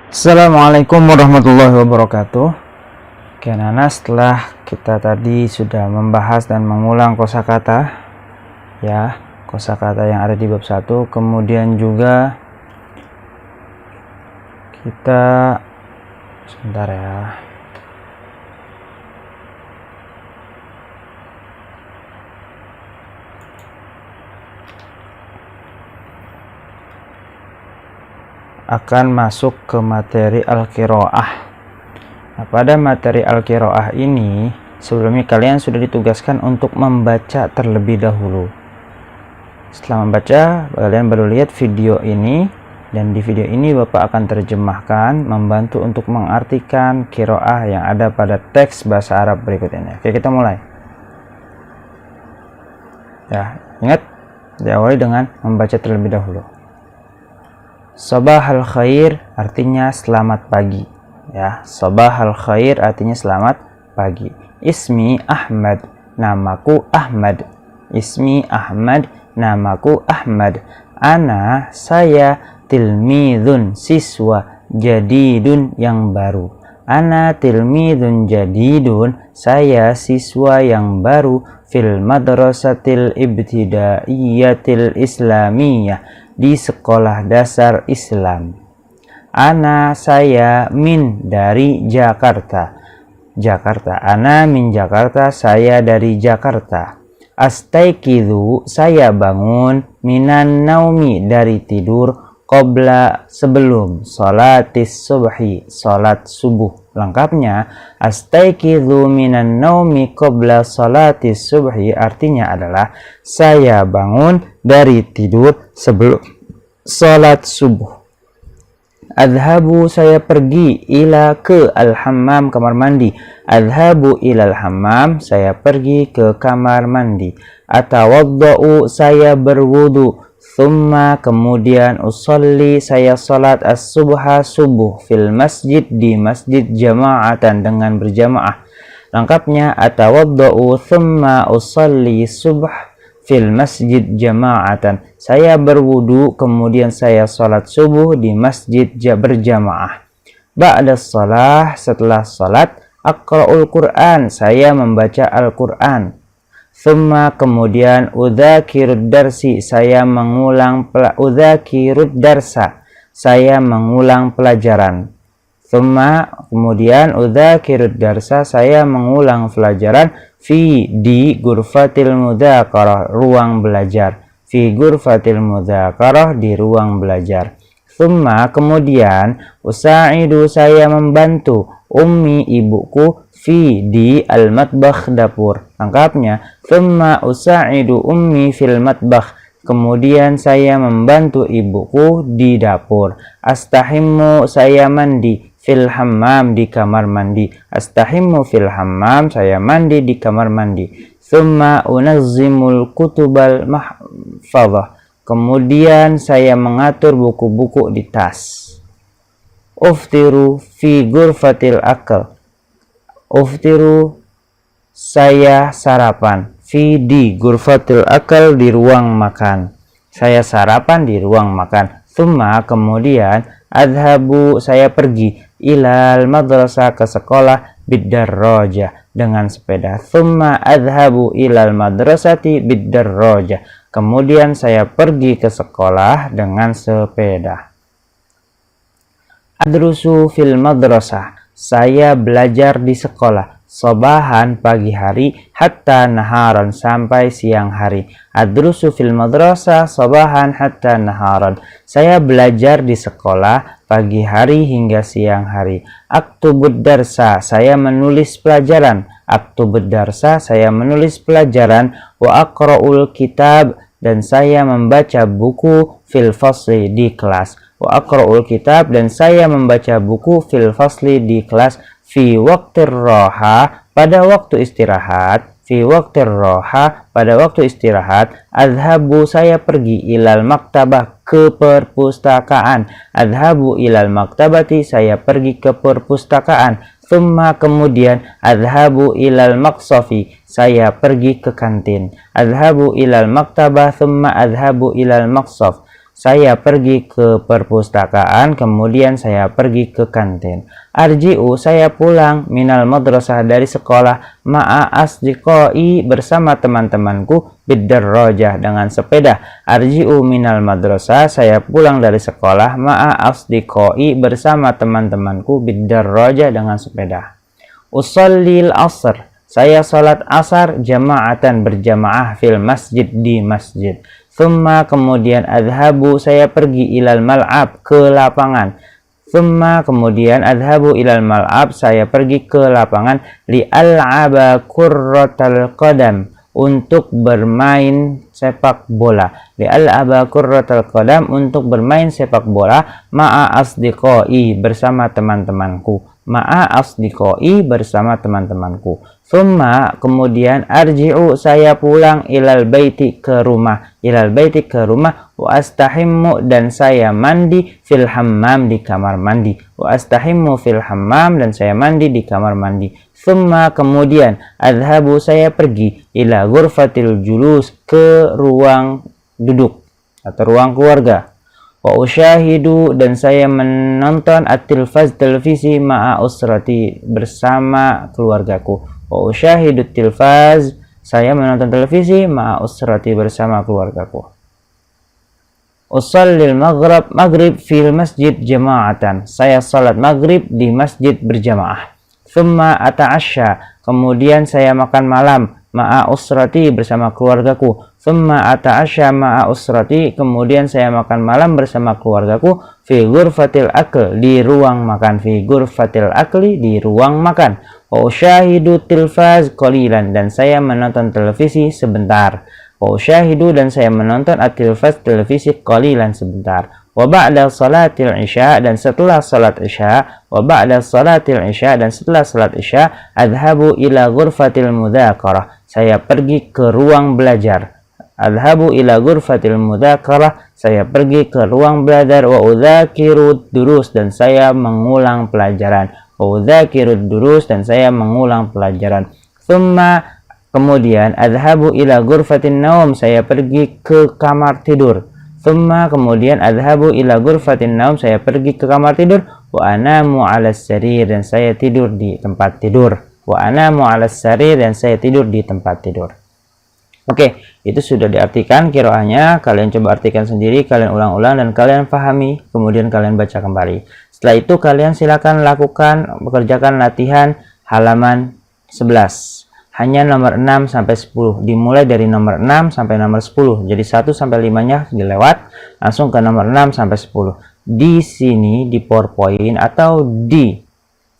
Assalamualaikum warahmatullahi wabarakatuh. Oke, Nana, setelah kita tadi sudah membahas dan mengulang kosakata, ya, kosakata yang ada di bab 1, kemudian juga kita sebentar ya. Akan masuk ke materi al-qiraah. Nah, pada materi al-qiraah ini sebelumnya kalian sudah ditugaskan untuk membaca terlebih dahulu. Setelah membaca, kalian baru lihat video ini, dan di video ini Bapak akan terjemahkan, membantu untuk mengartikan qiraah yang ada pada teks bahasa Arab berikut ini. Oke, kita mulai. Ya, ingat, diawali dengan membaca terlebih dahulu. Sabahal khair artinya selamat pagi, ya. Sabahal khair artinya selamat pagi. Ismi Ahmad, namaku Ahmad. Ismi Ahmad, namaku Ahmad. Ana, saya, tilmidun, siswa, jadidun, yang baru. Ana tilmidun jadidun, saya siswa yang baru, fil madrasatil ibtidaiyatil islamiyah, di sekolah dasar Islam. Ana, saya, min, dari Jakarta. Jakarta. Ana min Jakarta, saya dari Jakarta. Astaikidu, saya bangun, minan naumi, dari tidur, qabla, sebelum, sholatis subhi, sholat subuh. Lengkapnya, astaikidu minan naumi qabla sholatis subhi artinya adalah saya bangun dari tidur sebelum sholat subuh. Adhabu, saya pergi, ila, ke, al-hammam, kamar mandi. Adhabu ilal hammam, saya pergi ke kamar mandi. Atawadda'u, saya berwudu. Thumma, kemudian, usolli, saya salat as-subha, subuh, fil masjid, di masjid, jama'atan, dengan berjamaah. Lengkapnya, atawadda'u thumma usolli subh fil masjid jama'atan, saya berwudu kemudian saya salat subuh di masjid berjamaah. Ba'da shalah, setelah salat, aqra'ul Qur'an, saya membaca Al-Qur'an. Thumma, kemudian, udzakirud darsi, saya mengulang udzakirud darsa, saya mengulang pelajaran. Thumma, kemudian, udzakirud darsa, saya mengulang pelajaran, fi, di ghurfatil mudzakarah, ruang belajar. Fi ghurfatil mudzakarah, di ruang belajar. Thumma, kemudian, usa'idu, saya membantu, ummi, ibuku, fi, di al-matbakh, dapur. Lengkapnya, thumma usa'idu ummi fil matbakh, kemudian saya membantu ibuku di dapur. Astahimmu, saya mandi, fil hammam, di kamar mandi. Astahimmu fil hammam, saya mandi di kamar mandi. Thumma unazzimul kutubal mahfadhah, kemudian saya mengatur buku-buku di tas. Uftiru fi ghurfatil akal, uftiru, saya sarapan, fi, di ghurfatil akal, di ruang makan. Saya sarapan di ruang makan. Thumma, kemudian, adhabu, saya pergi, ilal madrasah, ke sekolah, biddarrajah, dengan sepeda. Thumma adhabu ilal madrasati biddarrajah, kemudian saya pergi ke sekolah dengan sepeda. Adrusu fil madrasah, saya belajar di sekolah. Sobahan, pagi hari, hatta naharan, sampai siang hari. Adrusu fil madrasah sobahan hatta naharan, saya belajar di sekolah pagi hari hingga siang hari. Aktubud darsa, saya menulis pelajaran. Aktubud darsa, saya menulis pelajaran. Wa aqra'ul kitab, dan saya membaca buku, fil fasli, di kelas. Wa aqra'ul kitab, dan saya membaca buku, fil fasli, di kelas. Fi waqtir roha, pada waktu istirahat. Fi waqtir roha, pada waktu istirahat. Adhabu, saya pergi, ilal maktabah, ke perpustakaan. Adhabu ilal maktabati, saya pergi ke perpustakaan. Thumma, kemudian, adhabu ilal maqsafi, saya pergi ke kantin. Adhabu ilal maktabah, thumma adhabu ilal maqsaf, saya pergi ke perpustakaan, kemudian saya pergi ke kantin. Arji'u, saya pulang, minal madrasah, dari sekolah, ma'a asdiqai, bersama teman-temanku, bidarrojah, dengan sepeda. Arji'u minal madrasah, saya pulang dari sekolah, ma'a asdiqai, bersama teman-temanku, bidarrojah, dengan sepeda. Usallil asr, saya salat asar, jama'atan, berjamaah, fil masjid, di masjid. Thumma, kemudian adhabu, saya pergi, ilal mal'ab, ke lapangan. Thumma, kemudian adhabu ilal mal'ab, saya pergi ke lapangan, li'al'aba kurratal qadam, untuk bermain sepak bola. Li'al'aba kurratal qadam, untuk bermain sepak bola, ma'a asdiqai, bersama teman-temanku. Ma'a asdiqai, bersama teman-temanku. Thumma, kemudian arji'u, saya pulang, ilal baiti, ke rumah. Ilal baiti, ke rumah. Wa astahimmu, dan saya mandi, fil hammam, di kamar mandi. Wa astahimmu fil hammam, dan saya mandi di kamar mandi. Thumma, kemudian adhabu, saya pergi, ila ghurfatil julus, ke ruang duduk atau ruang keluarga. Wa usyahidu, dan saya menonton at-tilfaz, televisi, ma'a usrati, bersama keluargaku. Wa usyahidu tilfaz, saya menonton televisi, ma'a usrati, bersama keluargaku. Usallil maghrib fil masjid jama'atan, saya salat maghrib di masjid berjamaah. Thumma ata'asya, kemudian saya makan malam, ma'a usrati, bersama keluargaku. Thumma ata'asya ma'a usrati, kemudian saya makan malam bersama keluargaku, fi ghurfatil akl, di ruang makan. Fi ghurfatil akli, di ruang makan. Wa usyahidu tilfaz qalilan, dan saya menonton televisi sebentar. Wa usyahidu, dan saya menonton at-tilfaz, televisi, qalilan, sebentar. Wa ba'da salatil isya, dan setelah salat isya. Wa ba'da salatil isya, dan setelah salat isya, adhabu ila ghurfatil mudzakarah, saya pergi ke ruang belajar. Adhabu ila ghurfatil mudzakarah, saya pergi ke ruang belajar. Wa udzakiru durus, dan saya mengulang pelajaran. Wa udzakiru durus, dan saya mengulang pelajaran. Thumma, kemudian adhabu ila ghurfatin naum, saya pergi ke kamar tidur. Thumma, kemudian adhabu ila ghurfatin naum, saya pergi ke kamar tidur. Wa anamu 'alas sarir, dan saya tidur di tempat tidur. Wa anamu 'alas sarir, dan saya tidur di tempat tidur. Oke, itu sudah diartikan qiraahnya. Kalian coba artikan sendiri, kalian ulang-ulang dan kalian pahami, kemudian kalian baca kembali. Setelah itu kalian silakan lakukan, bekerjakan latihan halaman 11. Hanya nomor 6 sampai 10. Dimulai dari nomor 6 sampai nomor 10. Jadi 1 sampai 5-nya dilewat, langsung ke nomor 6 sampai 10. Di sini, di PowerPoint atau di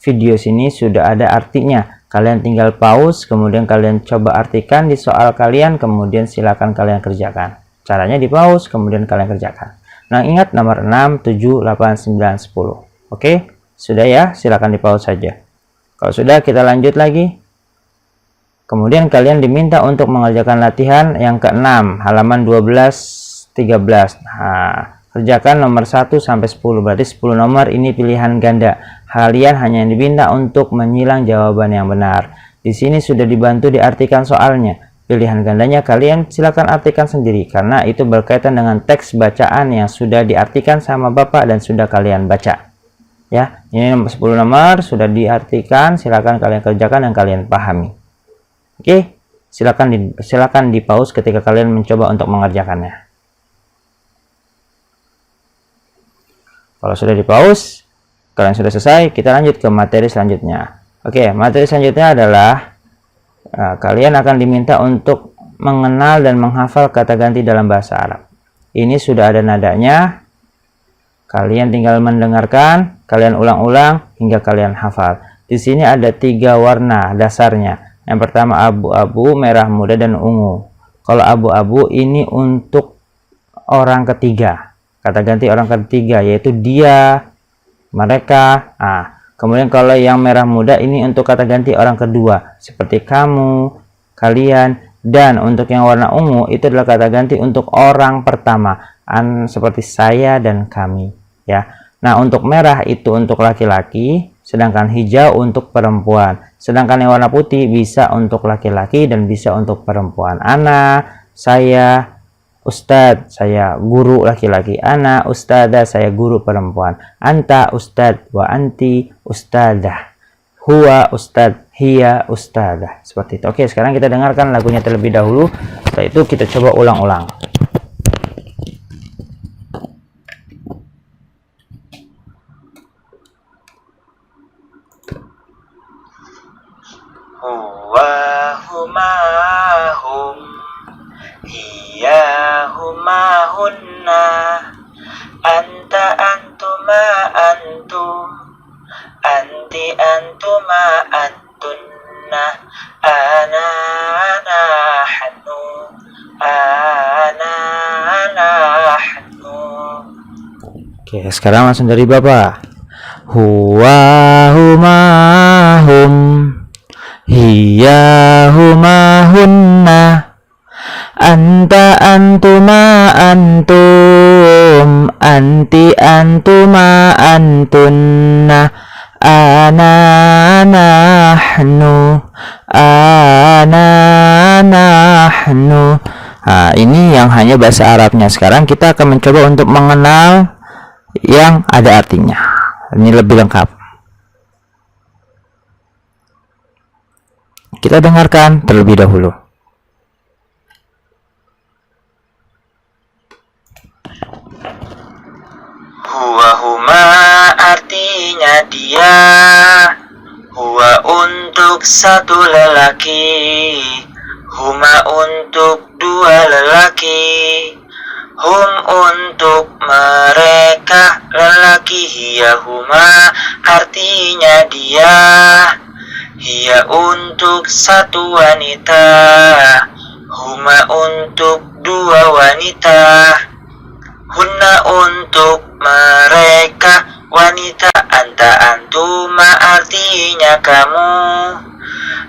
video sini sudah ada artinya. Kalian tinggal pause, kemudian kalian coba artikan di soal kalian, kemudian silakan kalian kerjakan. Caranya di pause, kemudian kalian kerjakan. Nah, ingat nomor 6, 7, 8, 9, 10. Oke, sudah ya, silakan di pause saja. Kalau sudah, kita lanjut lagi. Kemudian kalian diminta untuk mengerjakan latihan yang ke-6, halaman 12, 13. Nah, kerjakan nomor 1 sampai 10, berarti 10 nomor ini pilihan ganda. Kalian hanya diminta untuk menyilang jawaban yang benar. Di sini sudah dibantu diartikan soalnya. Pilihan gandanya kalian silakan artikan sendiri, karena itu berkaitan dengan teks bacaan yang sudah diartikan sama Bapak dan sudah kalian baca. Ya, ini 10 nomor sudah diartikan, silakan kalian kerjakan dan kalian pahami. Oke, silakan di pause ketika kalian mencoba untuk mengerjakannya. Kalau sudah di pause, kalian sudah selesai, kita lanjut ke materi selanjutnya. Oke, materi selanjutnya adalah kalian akan diminta untuk mengenal dan menghafal kata ganti dalam bahasa Arab. Ini sudah ada nadanya. Kalian tinggal mendengarkan, kalian ulang-ulang hingga kalian hafal. Di sini ada 3 warna dasarnya. Yang pertama abu-abu, merah muda, dan ungu. Kalau abu-abu ini untuk orang ketiga. Kata ganti orang ketiga yaitu dia, mereka. Kemudian kalau yang merah muda ini untuk kata ganti orang kedua seperti kamu, kalian. Dan untuk yang warna ungu itu adalah kata ganti untuk orang pertama, seperti saya dan kami, ya. Nah, untuk merah itu untuk laki-laki, sedangkan hijau untuk perempuan. Sedangkan yang warna putih bisa untuk laki-laki dan bisa untuk perempuan. Ana, saya, ustad, saya guru laki-laki. Ana ustadzah, saya guru perempuan. Anta ustad wa anti ustadzah. Huwa ustad, hiya ustadzah. Seperti itu. Oke, sekarang kita dengarkan lagunya terlebih dahulu. Setelah itu kita coba ulang-ulang. Huwa huma hum, hiya huma hunna, anta antuma antum, anti antuma antunna, ana nahnu, ana nahnu. Oke, sekarang langsung dari Bapak. Huwa huma hum, hiya huma hunna, anta antuma antum, anti antuma antunna, ana nahnu, ana nahnu. Nah, ini yang hanya bahasa Arabnya. Sekarang kita akan mencoba untuk mengenal yang ada artinya. Ini lebih lengkap. Kita dengarkan terlebih dahulu. Huwa huma artinya dia, huwa untuk satu lelaki, huma untuk dua lelaki, hum untuk mereka lelaki, hiya huma artinya dia, hiya untuk satu wanita, huma untuk dua wanita, hunna untuk mereka wanita, anta antuma artinya kamu,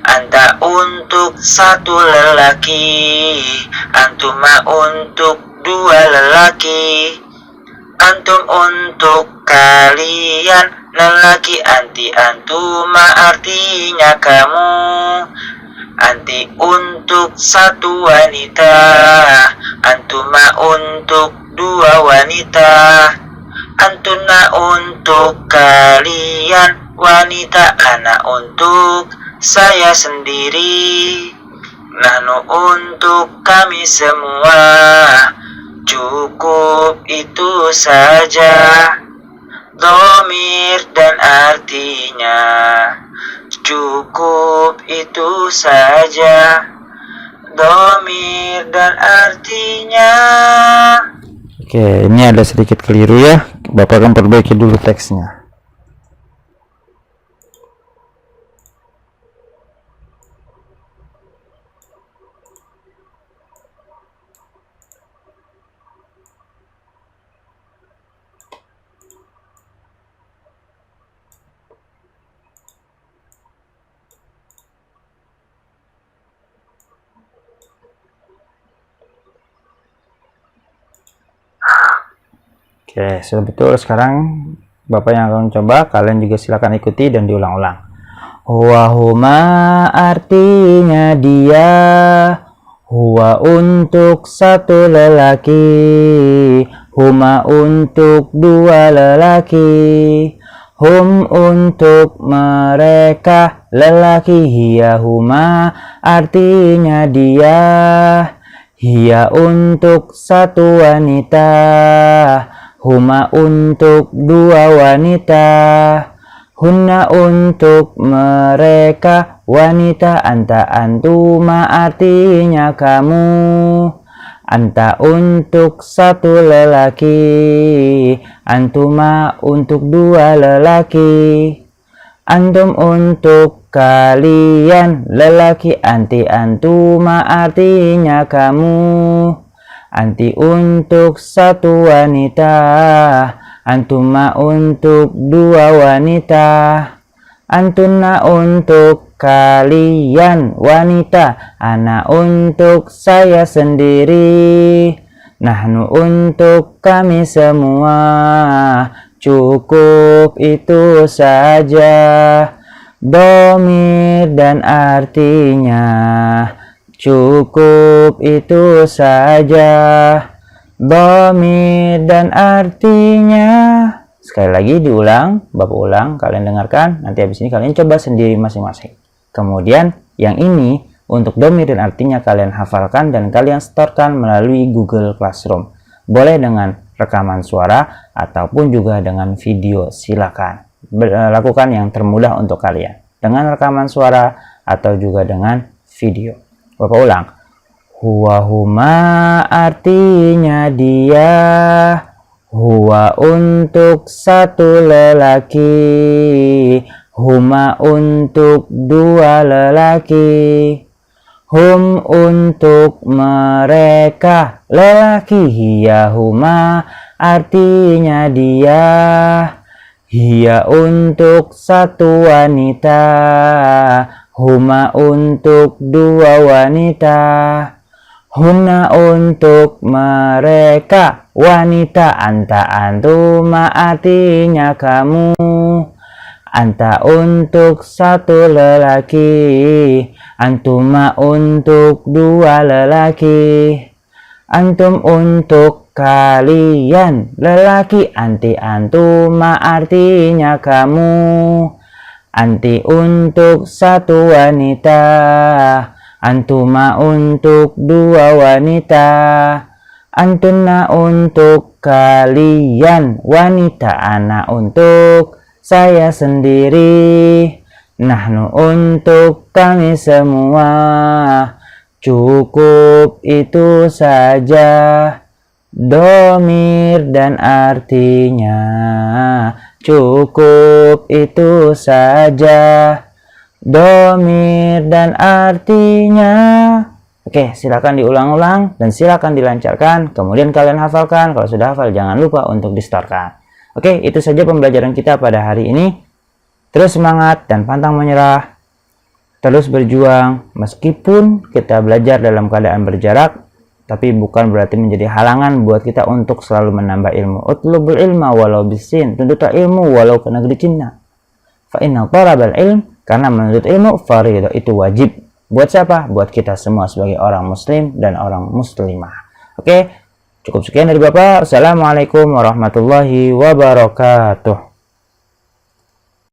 anta untuk satu lelaki, antuma untuk dua lelaki, antum untuk kalian lelaki, anti antuma artinya kamu, anti untuk satu wanita, antuma untuk dua wanita, antuna untuk kalian wanita, ana untuk saya sendiri, nahnu untuk kami semua, cukup itu saja. Dhamir dan artinya, cukup itu saja. Dhamir dan artinya. Oke, ini ada sedikit keliru ya. Bapak akan perbaiki dulu teksnya. Oke, sudah betul. Sekarang Bapak yang akan coba, kalian juga silakan ikuti dan diulang-ulang. Huwa huma artinya dia, huwa untuk satu lelaki, huma untuk dua lelaki, hum untuk mereka lelaki, hiya huma artinya dia, hiya untuk satu wanita, huma untuk dua wanita, hunna untuk mereka wanita, anta antuma artinya kamu, anta untuk satu lelaki, antuma untuk dua lelaki, antum untuk kalian lelaki, anti antuma artinya kamu, anti untuk satu wanita, antuma untuk dua wanita, antuna untuk kalian wanita, ana untuk saya sendiri, nahnu untuk kami semua, cukup itu saja. Dhamir dan artinya, Cukup itu saja. Dhamir dan artinya. Sekali lagi diulang, Bapak ulang, kalian dengarkan. Nanti habis ini kalian coba sendiri masing-masing. Kemudian yang ini untuk dhamir dan artinya kalian hafalkan dan kalian storekan melalui Google Classroom. Boleh dengan rekaman suara ataupun juga dengan video. Silakan lakukan yang termudah untuk kalian. Dengan rekaman suara atau juga dengan video. Bapak ulang. Huwa huma artinya dia. Huwa untuk satu lelaki. Huma untuk dua lelaki. Hum untuk mereka lelaki. Hiya huma artinya dia. Hiya untuk satu wanita. Huma untuk dua wanita. Hunna untuk mereka wanita. Anta antuma artinya kamu. Anta untuk satu lelaki. Antuma untuk dua lelaki. Antum untuk kalian lelaki. Anti antuma artinya kamu. Anti untuk satu wanita. Antuma untuk dua wanita. Antuna untuk kalian wanita. Ana untuk saya sendiri. Nahnu untuk kami semua. Cukup itu saja. Dhamir dan artinya. Cukup itu saja. Dhamir dan artinya. Oke, silakan diulang-ulang dan silakan dilancarkan. Kemudian kalian hafalkan. Kalau sudah hafal jangan lupa untuk distorkan. Oke, itu saja pembelajaran kita pada hari ini. Terus semangat dan pantang menyerah. Terus berjuang meskipun kita belajar dalam keadaan berjarak. Tapi bukan berarti menjadi halangan buat kita untuk selalu menambah ilmu. Utlubul ilma walau bisin. Tuntutlah ilmu walau ke negeri Cina. Fa inna talabal ilm. Karena menuntut ilmu fardhu itu wajib. Buat siapa? Buat kita semua sebagai orang muslim dan orang muslimah. Oke, cukup sekian dari Bapak. Assalamualaikum warahmatullahi wabarakatuh.